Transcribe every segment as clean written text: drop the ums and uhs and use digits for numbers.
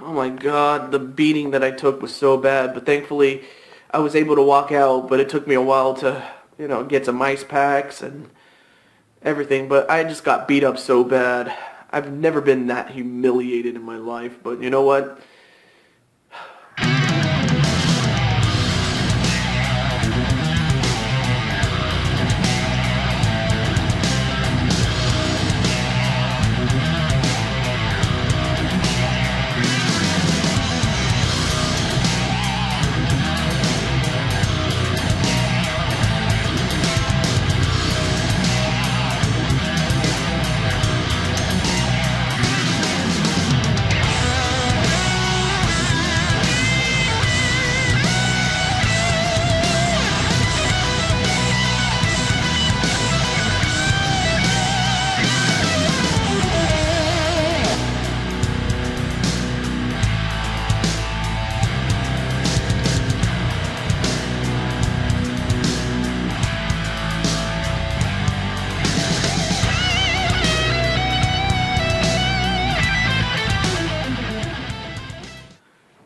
Oh my God, the beating that I took was so bad, but thankfully I was able to walk out, but it took me a while to, get some ice packs and everything, but I just got beat up so bad. I've never been that humiliated in my life, but you know what?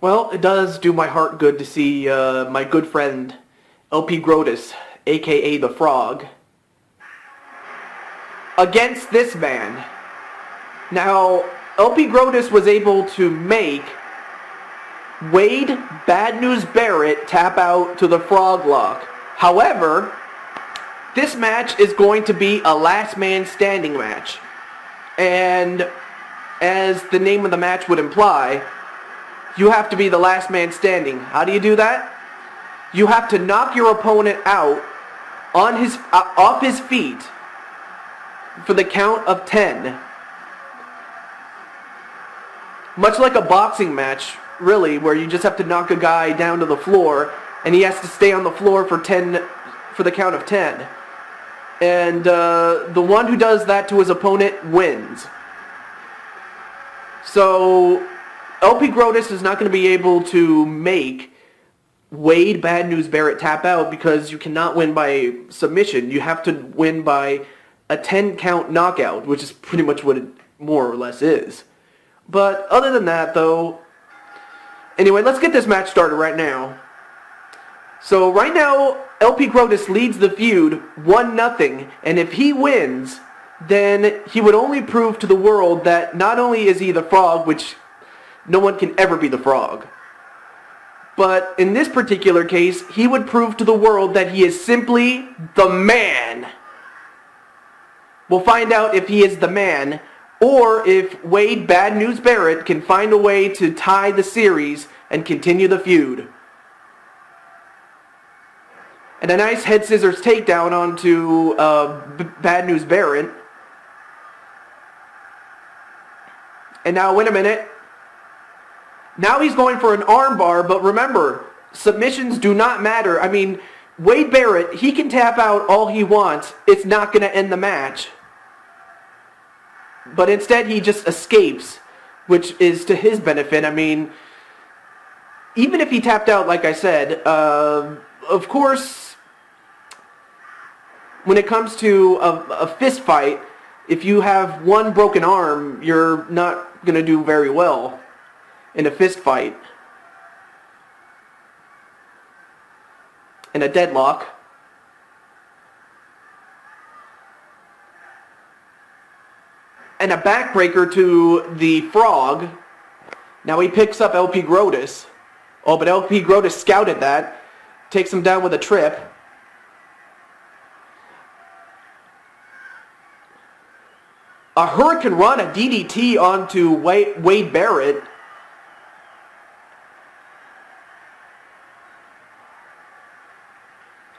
Well, it does do my heart good to see my good friend LPGrodus, aka the Frog, against this man. Now, LPGrodus was able to make Wade Bad News Barrett tap out to the Frog Lock. However, this match is going to be a last man standing match. And as the name of the match would imply, you have to be the last man standing. How do you do that? You have to knock your opponent out on off his feet for the count of 10. Much like a boxing match, really, where you just have to knock a guy down to the floor and he has to stay on the floor for the count of 10. And the one who does that to his opponent wins. So LPGrodus is not going to be able to make Wade Bad News Barrett tap out because you cannot win by submission. You have to win by a 10 count knockout, which is pretty much what it more or less is. But other than that, though, anyway, let's get this match started right now. So right now, LPGrodus leads the feud 1-0, and if he wins, then he would only prove to the world that not only is he the Frog, which no one can ever be the Frog, but in this particular case, he would prove to the world that he is simply the man. We'll find out if he is the man, or if Wade Bad News Barrett can find a way to tie the series and continue the feud. And a nice head scissors takedown onto Bad News Barrett. And now, wait a minute. Now he's going for an armbar, but remember, submissions do not matter. I mean, Wade Barrett, he can tap out all he wants. It's not going to end the match. But instead, he just escapes, which is to his benefit. I mean, even if he tapped out, like I said, of course, when it comes to a fist fight, if you have one broken arm, you're not going to do very well in a fist fight. In a deadlock. And a backbreaker to the Frog. Now he picks up LPGrodus. Oh, but LPGrodus scouted that. Takes him down with a trip. A Hurricane Rana DDT onto Wade Barrett.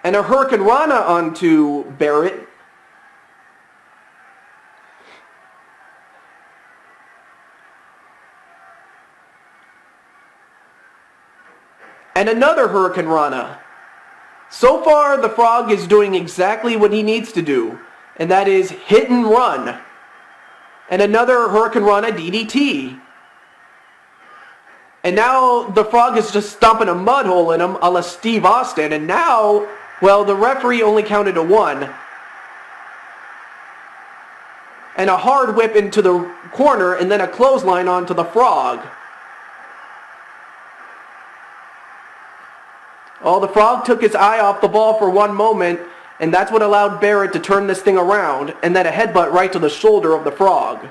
And a Hurricane Rana onto Barrett. And another Hurricane Rana. So far, the Frog is doing exactly what he needs to do, and that is hit and run. And another Hurricane Rana DDT. And now the Frog is just stomping a mud hole in him a la Steve Austin, and now, well, the referee only counted to 1. And a hard whip into the corner, and then a clothesline onto the Frog. Oh, the frog took his eye off the ball for one moment, and that's what allowed Barrett to turn this thing around, and then a headbutt right to the shoulder of the frog.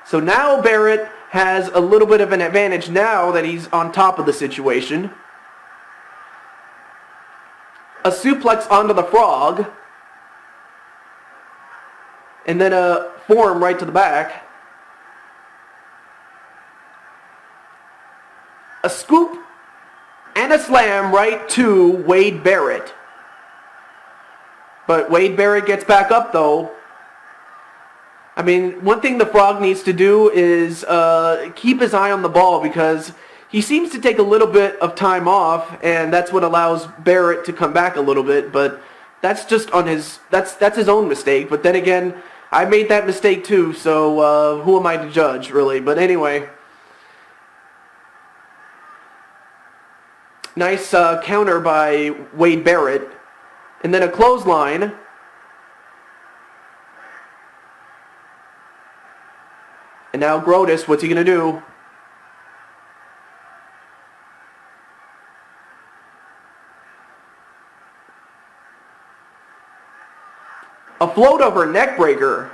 So now Barrett has a little bit of an advantage now that he's on top of the situation. A suplex onto the frog, and then a forearm right to the back. A scoop and a slam right to Wade Barrett. But Wade Barrett gets back up though. I mean, one thing the frog needs to do is keep his eye on the ball, because he seems to take a little bit of time off, and that's what allows Barrett to come back a little bit. But that's just on his that's his own mistake. But then again, I made that mistake too, so who am I to judge, really? But anyway, nice counter by Wade Barrett, and then a clothesline. And now Grodus, what's he going to do? A float over neck breaker.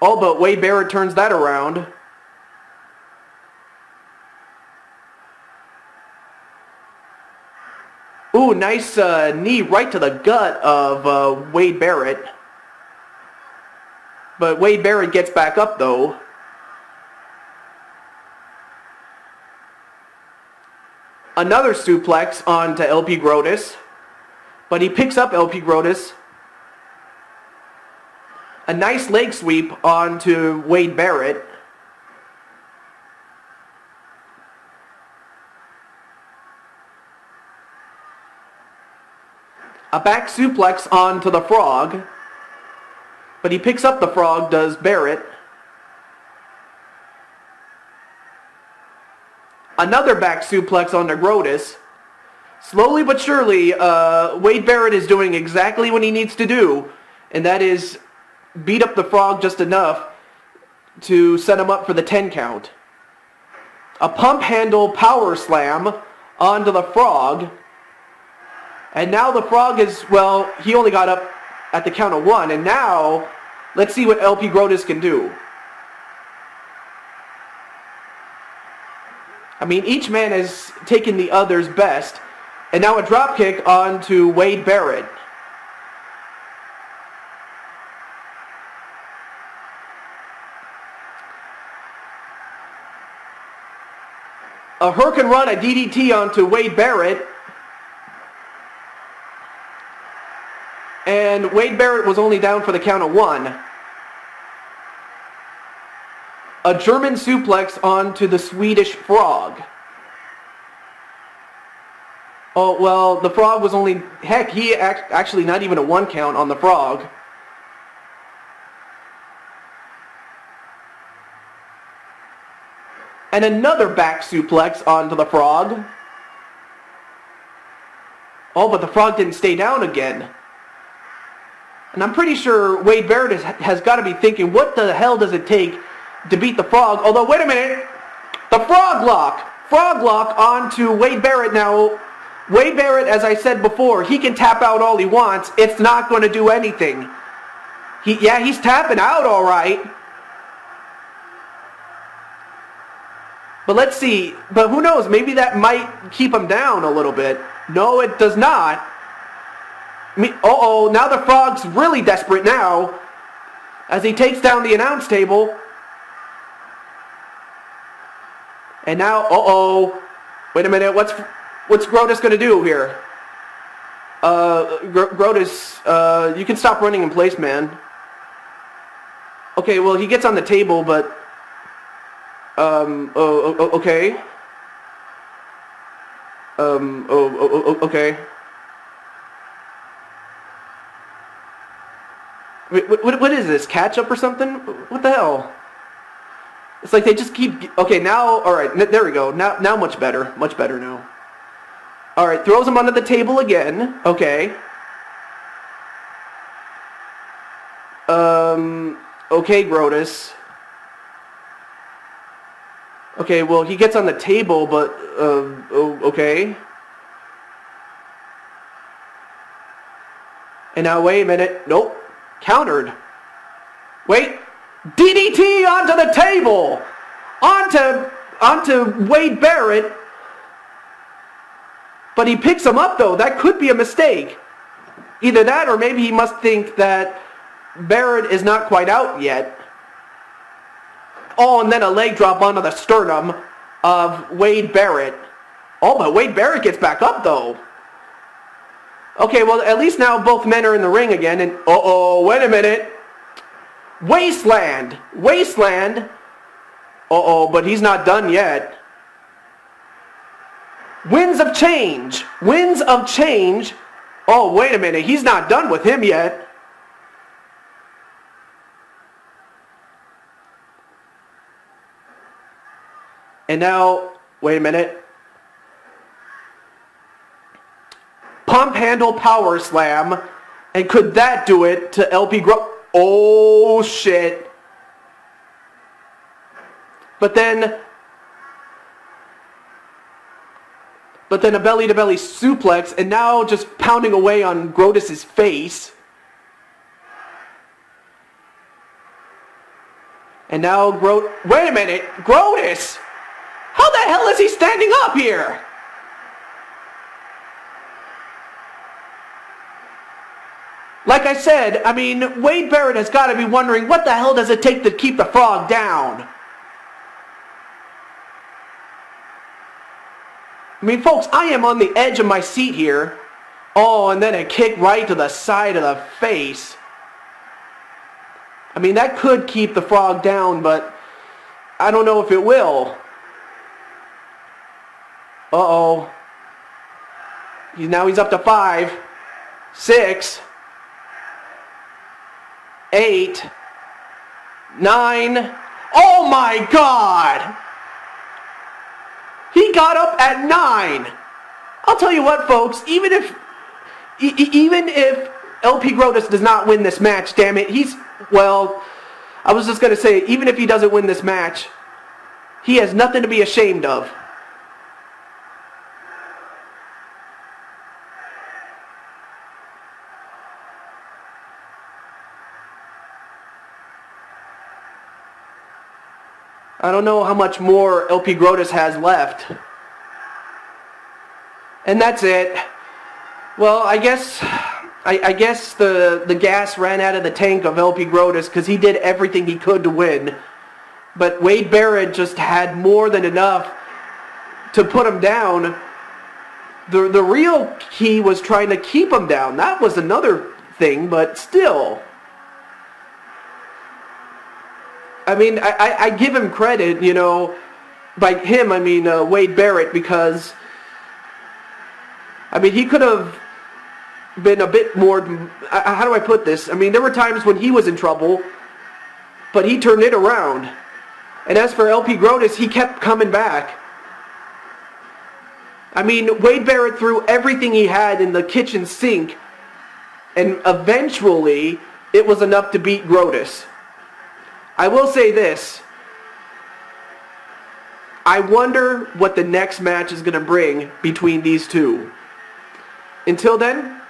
Oh, but Wade Barrett turns that around. Ooh, nice knee right to the gut of Wade Barrett. But Wade Barrett gets back up though. Another suplex onto LPGrodus. But he picks up LPGrodus. A nice leg sweep onto Wade Barrett. A back suplex onto the frog. But he picks up the frog, does Barrett. Another back suplex onto Grodus. Slowly but surely, Wade Barrett is doing exactly what he needs to do, and that is beat up the frog just enough to set him up for the 10 count. A pump handle power slam onto the frog. And now the frog is, well, he only got up at the count of 1, and now let's see what LPGrodus can do. I mean, each man has taken the other's best. And now a dropkick onto Wade Barrett. A hurricane run, a DDT onto Wade Barrett. And Wade Barrett was only down for the count of 1. A German suplex onto the Swedish frog. Oh, well, the frog was only... Heck, he actually not even a 1 count on the frog. And another back suplex onto the frog. Oh, but the frog didn't stay down again. And I'm pretty sure Wade Barrett has got to be thinking, what the hell does it take to beat the frog? Although, wait a minute. The frog lock. Frog lock onto Wade Barrett now. Wade Barrett, as I said before, he can tap out all he wants. It's not going to do anything. He's tapping out all right. But let's see. But who knows? Maybe that might keep him down a little bit. No, it does not. Uh-oh, now the frog's really desperate now as he takes down the announce table. And now, uh-oh. Wait a minute, what's Grodus going to do here? Grodus, you can stop running in place, man. Okay, well, he gets on the table, but... okay. Okay. What is this, catch-up or something? What the hell? It's like they just keep... Okay, now... Alright, there we go. Now much better. Much better now. Alright, throws him under the table again. Okay. Okay, Grodus. Okay, well, he gets on the table, but, okay. And now, wait a minute. Nope. Countered. Wait. DDT onto the table! Onto Wade Barrett. But he picks him up, though. That could be a mistake. Either that, or maybe he must think that Barrett is not quite out yet. Oh, and then a leg drop onto the sternum of Wade Barrett. Oh, but Wade Barrett gets back up, though. Okay, well, at least now both men are in the ring again, and uh-oh, wait a minute. Wasteland. Uh-oh, but he's not done yet. Winds of change. Oh, wait a minute, he's not done with him yet. And now, wait a minute. Pump handle power slam. And could that do it to LPGrodus? Oh, shit. But then a belly-to-belly suplex, and now just pounding away on Grodus' face. And now wait a minute, Grodus! How the hell is he standing up here? Like I said, I mean, Wade Barrett has got to be wondering, what the hell does it take to keep the frog down? I mean, folks, I am on the edge of my seat here. Oh, and then a kick right to the side of the face. I mean, that could keep the frog down, but I don't know if it will. Uh-oh. Now he's up to 5, 6, 8, 9. Oh my God! He got up at 9. I'll tell you what, folks. Even if LPGrodus does not win this match, damn it, I was just gonna say, even if he doesn't win this match, he has nothing to be ashamed of. I don't know how much more LPGrodus has left. And that's it. Well, I guess the gas ran out of the tank of LPGrodus because he did everything he could to win. But Wade Barrett just had more than enough to put him down. The real key was trying to keep him down. That was another thing, but still. I mean, I give him credit, you know, by him, I mean Wade Barrett, because, I mean, he could have been a bit more, how do I put this? I mean, there were times when he was in trouble, but he turned it around. And as for LPGrodus, he kept coming back. I mean, Wade Barrett threw everything he had in the kitchen sink, and eventually it was enough to beat Grodus. I will say this. I wonder what the next match is going to bring between these two. Until then,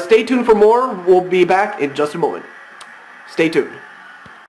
stay tuned for more. We'll be back in just a moment. Stay tuned.